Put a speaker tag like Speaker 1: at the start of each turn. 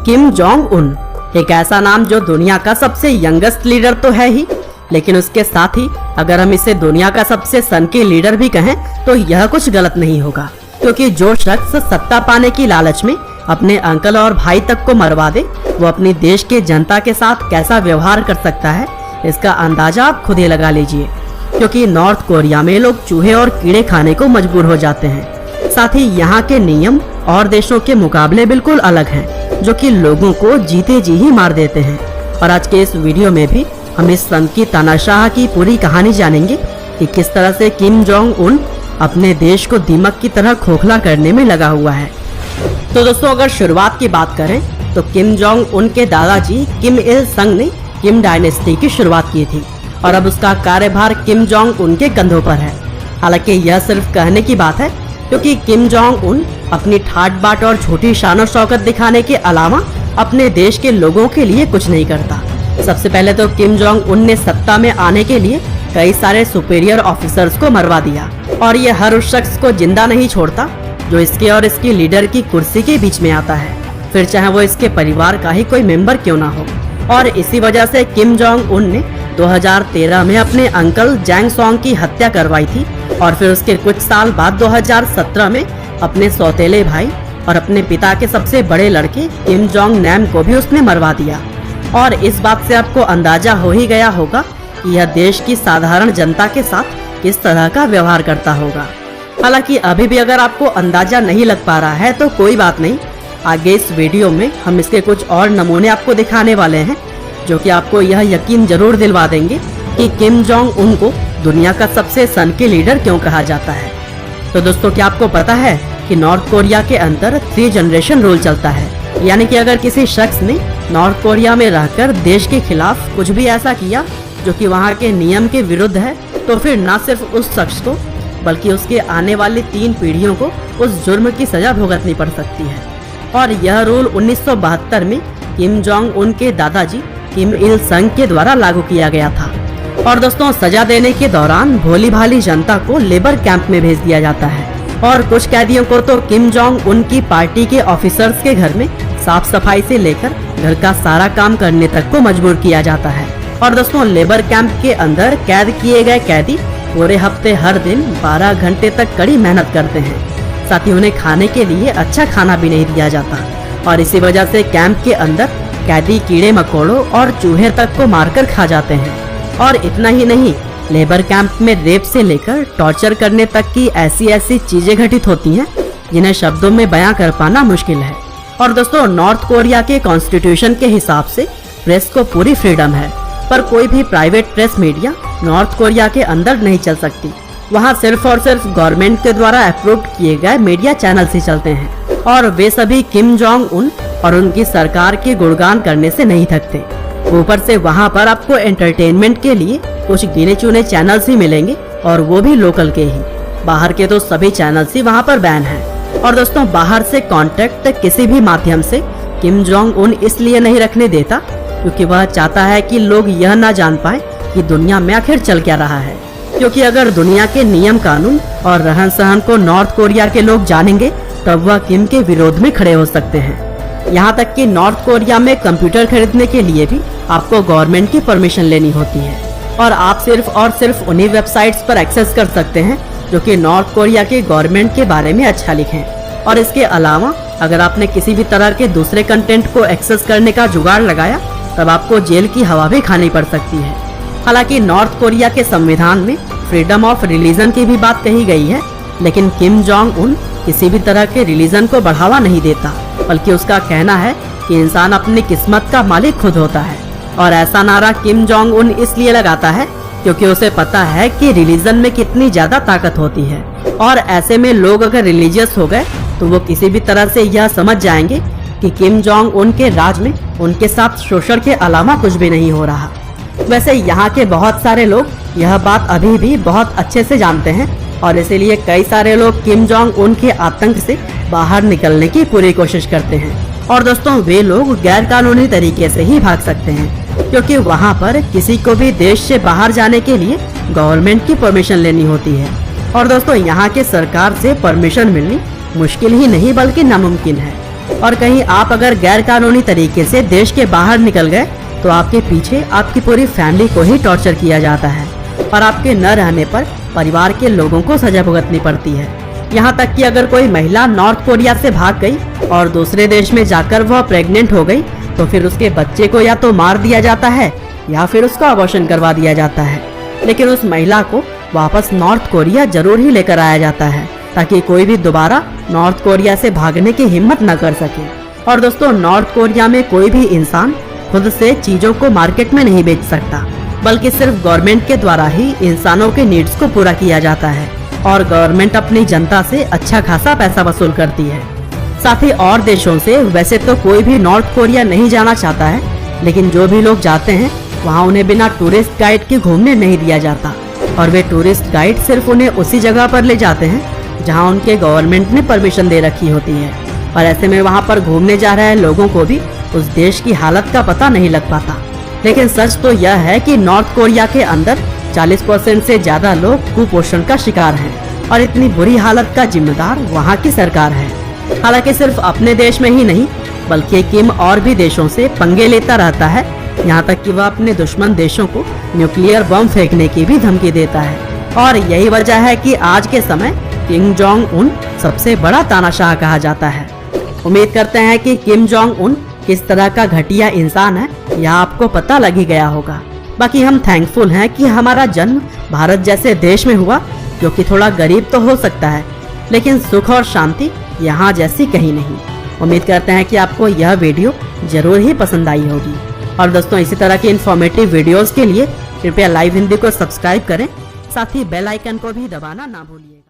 Speaker 1: Kim Jong Un, एक ऐसा नाम जो दुनिया का सबसे यंगेस्ट लीडर तो है ही, लेकिन उसके साथ ही अगर हम इसे दुनिया का सबसे सन की लीडर भी कहें तो यह कुछ गलत नहीं होगा, क्योंकि जो शख्स सत्ता पाने की लालच में अपने अंकल और भाई तक को मरवा दे, वो अपनी देश के जनता के साथ कैसा व्यवहार कर सकता है, इसका अंदाजा आप खुद ही लगा लीजिए। क्योंकि नॉर्थ कोरिया में लोग चूहे और कीड़े खाने को मजबूर हो जाते हैं। साथ ही यहाँ के नियम और देशों के मुकाबले बिल्कुल अलग हैं, जो कि लोगों को जीते जी ही मार देते हैं। और आज के इस वीडियो में भी हम इस सन की तानाशाह की पूरी कहानी जानेंगे कि किस तरह से किम जोंग उन अपने देश को दीमक की तरह खोखला करने में लगा हुआ है। तो दोस्तों, अगर शुरुआत की बात करें तो किम जोंग उन के दादाजी किम इल संग ने किम डायनेस्टी की शुरुआत की थी और अब उसका कार्यभार किम जोंग उन के कंधों पर है। हालांकि यह सिर्फ कहने की बात है, क्योंकि किम जोंग उन अपनी ठाट बाट और छोटी शान और शौकत दिखाने के अलावा अपने देश के लोगों के लिए कुछ नहीं करता। सबसे पहले तो किम जोंग उन ने सत्ता में आने के लिए कई सारे सुपीरियर ऑफिसर्स को मरवा दिया, और ये हर उस शख्स को जिंदा नहीं छोड़ता जो इसके और इसकी लीडर की कुर्सी के बीच में आता है, फिर चाहे वो इसके परिवार का ही कोई मेंबर क्यों ना हो। और इसी वजह से किम जोंग उन ने 2013 में अपने अंकल जैंग सॉन्ग की हत्या करवाई थी, और फिर उसके कुछ साल बाद 2017 में अपने सौतेले भाई और अपने पिता के सबसे बड़े लड़के किम जोंग नैम को भी उसने मरवा दिया। और इस बात से आपको अंदाजा हो ही गया होगा कि यह देश की साधारण जनता के साथ किस तरह का व्यवहार करता होगा। हालांकि अभी भी अगर आपको अंदाजा नहीं लग पा रहा है तो कोई बात नहीं, आगे इस वीडियो में हम इसके कुछ और नमूने आपको दिखाने वाले हैं, जो कि आपको यह यकीन जरूर दिलवा देंगे कि किम जोंग उन को दुनिया का सबसे सन की लीडर क्यों कहा जाता है। तो दोस्तों, क्या आपको पता है कि नॉर्थ कोरिया के अंदर 3 जनरेशन रूल चलता है, यानी कि अगर किसी शख्स ने नॉर्थ कोरिया में रहकर देश के खिलाफ कुछ भी ऐसा किया जो कि वहाँ के नियम के विरुद्ध है, तो फिर न सिर्फ उस शख्स को बल्कि उसके आने वाली 3 पीढ़ियों को उस जुर्म की सजा भुगतनी पड़ सकती है। और यह रूल 1972 में किम जोंग उन के दादाजी किम इल संग के द्वारा लागू किया गया था। और दोस्तों, सजा देने के दौरान भोली भाली जनता को लेबर कैंप में भेज दिया जाता है, और कुछ कैदियों को तो किम जोंग उन की पार्टी के ऑफिसर्स के घर में साफ सफाई से लेकर घर का सारा काम करने तक को मजबूर किया जाता है। और दोस्तों, लेबर कैंप के अंदर कैद किए गए कैदी पूरे हफ्ते हर दिन 12 घंटे तक कड़ी मेहनत करते हैं। साथ ही उन्हें खाने के लिए अच्छा खाना भी नहीं दिया जाता, और इसी वजह से कैंप के अंदर कैदी कीड़े मकोड़ों और चूहे तक को मारकर खा जाते हैं। और इतना ही नहीं, लेबर कैंप में रेप से लेकर टॉर्चर करने तक की ऐसी चीजें घटित होती हैं जिन्हें शब्दों में बयां कर पाना मुश्किल है। और दोस्तों, नॉर्थ कोरिया के कॉन्स्टिट्यूशन के हिसाब से प्रेस को पूरी फ्रीडम है, पर कोई भी private press media north Korea के अंदर नहीं चल सकती। वहाँ सिर्फ और सिर्फ गवर्नमेंट के द्वारा अप्रूव किए गए मीडिया चैनल ही चलते हैं, और वे सभी किम जोंग उन और उनकी सरकार के गुणगान करने से नहीं थकते। ऊपर से वहाँ पर आपको एंटरटेनमेंट के लिए कुछ गिने चुने चैनल्स ही मिलेंगे, और वो भी लोकल के ही। बाहर के तो सभी चैनल्स ही वहाँ पर बैन हैं। और दोस्तों, बाहर से कांटेक्ट किसी भी माध्यम से किम जोंग उन इसलिए नहीं रखने देता क्योंकि वह चाहता है कि लोग यह ना जान पाए कि दुनिया में आखिर चल क्या रहा है। क्योंकि अगर दुनिया के नियम कानून और रहन सहन को नॉर्थ कोरिया के लोग जानेंगे, तब वह किम के विरोध में खड़े हो सकते हैं। यहाँ तक कि नॉर्थ कोरिया में कंप्यूटर खरीदने के लिए भी आपको गवर्नमेंट की परमिशन लेनी होती है, और आप सिर्फ और सिर्फ उन्हीं वेबसाइट्स पर एक्सेस कर सकते हैं जो कि नॉर्थ कोरिया के गवर्नमेंट के बारे में अच्छा लिखें। और इसके अलावा अगर आपने किसी भी तरह के दूसरे कंटेंट को एक्सेस करने का जुगाड़ लगाया, तब आपको जेल की हवा भी खानी पड़ सकती है। हालांकि नॉर्थ कोरिया के संविधान में फ्रीडम ऑफ रिलीजन की भी बात कही गई है, लेकिन किम जोंग उन किसी भी तरह के रिलीजन को बढ़ावा नहीं देता, बल्कि उसका कहना है कि इंसान अपनी किस्मत का मालिक खुद होता है। और ऐसा नारा किम जोंग उन इसलिए लगाता है क्योंकि उसे पता है कि रिलीजन में कितनी ज्यादा ताकत होती है, और ऐसे में लोग अगर रिलीजियस हो गए तो वो किसी भी तरह से यह समझ जाएंगे कि किम जोंग उन के राज में उनके साथ शोषण के अलावा कुछ भी नहीं हो रहा। वैसे यहाँ के बहुत सारे लोग यह बात अभी भी बहुत अच्छे से जानते हैं, और इसीलिए कई सारे लोग किम जोंग उन के आतंक से बाहर निकलने की पूरी कोशिश करते हैं। और दोस्तों, वे लोग गैर कानूनी तरीके से ही भाग सकते हैं, क्योंकि वहाँ पर किसी को भी देश से बाहर जाने के लिए गवर्नमेंट की परमिशन लेनी होती है। और दोस्तों, यहाँ के सरकार से परमिशन मिलनी मुश्किल ही नहीं बल्कि नामुमकिन है। और कहीं आप अगर गैर कानूनी तरीके से देश के बाहर निकल गए तो आपके पीछे आपकी पूरी फैमिली को ही टॉर्चर किया जाता है और आपके न रहने पर परिवार के लोगों को सजा भुगतनी पड़ती है। यहाँ तक कि अगर कोई महिला नॉर्थ कोरिया से भाग गई और दूसरे देश में जाकर वह प्रेग्नेंट हो गई तो फिर उसके बच्चे को या तो मार दिया जाता है या फिर उसका अबॉर्शन करवा दिया जाता है। लेकिन उस महिला को वापस नॉर्थ कोरिया जरूर ही लेकर आया जाता है ताकि कोई भी दोबारा नॉर्थ कोरिया से भागने की हिम्मत न कर सके। और दोस्तों, नॉर्थ कोरिया में कोई भी इंसान खुद से चीजों को मार्केट में नहीं बेच सकता, बल्कि सिर्फ गवर्नमेंट के द्वारा ही इंसानों के नीड्स को पूरा किया जाता है और गवर्नमेंट अपनी जनता से अच्छा खासा पैसा वसूल करती है। साथ ही और देशों से वैसे तो कोई भी नॉर्थ कोरिया नहीं जाना चाहता है, लेकिन जो भी लोग जाते हैं वहाँ उन्हें बिना टूरिस्ट गाइड के घूमने नहीं दिया जाता और वे टूरिस्ट गाइड सिर्फ उन्हें उसी जगह पर ले जाते हैं जहाँ उनके गवर्नमेंट ने परमिशन दे रखी होती है। और ऐसे में वहाँ पर घूमने जा रहे लोगों को भी उस देश की हालत का पता नहीं लग पाता। लेकिन सच तो यह है कि नॉर्थ कोरिया के अंदर 40% से ज्यादा लोग कुपोषण का शिकार हैं और इतनी बुरी हालत का जिम्मेदार वहाँ की सरकार है। हालांकि सिर्फ अपने देश में ही नहीं बल्कि किम और भी देशों से पंगे लेता रहता है, यहाँ तक कि वह अपने दुश्मन देशों को न्यूक्लियर बम फेंकने की भी धमकी देता है। और यही वजह है कि आज के समय किम जोंग उन सबसे बड़ा तानाशाह कहा जाता है। उम्मीद करते हैं कि किम जोंग उन किस तरह का घटिया इंसान है यह आपको पता लग ही गया होगा। बाकी हम थैंकफुल हैं कि हमारा जन्म भारत जैसे देश में हुआ, जो कि थोड़ा गरीब तो हो सकता है लेकिन सुख और शांति यहाँ जैसी कहीं नहीं। उम्मीद करते हैं कि आपको यह वीडियो जरूर ही पसंद आई होगी। और दोस्तों, इसी तरह की इन्फॉर्मेटिव वीडियोस के लिए कृपया लाइव हिंदी को सब्सक्राइब करें, साथ ही बेल आइकन को भी दबाना ना भूलिएगा।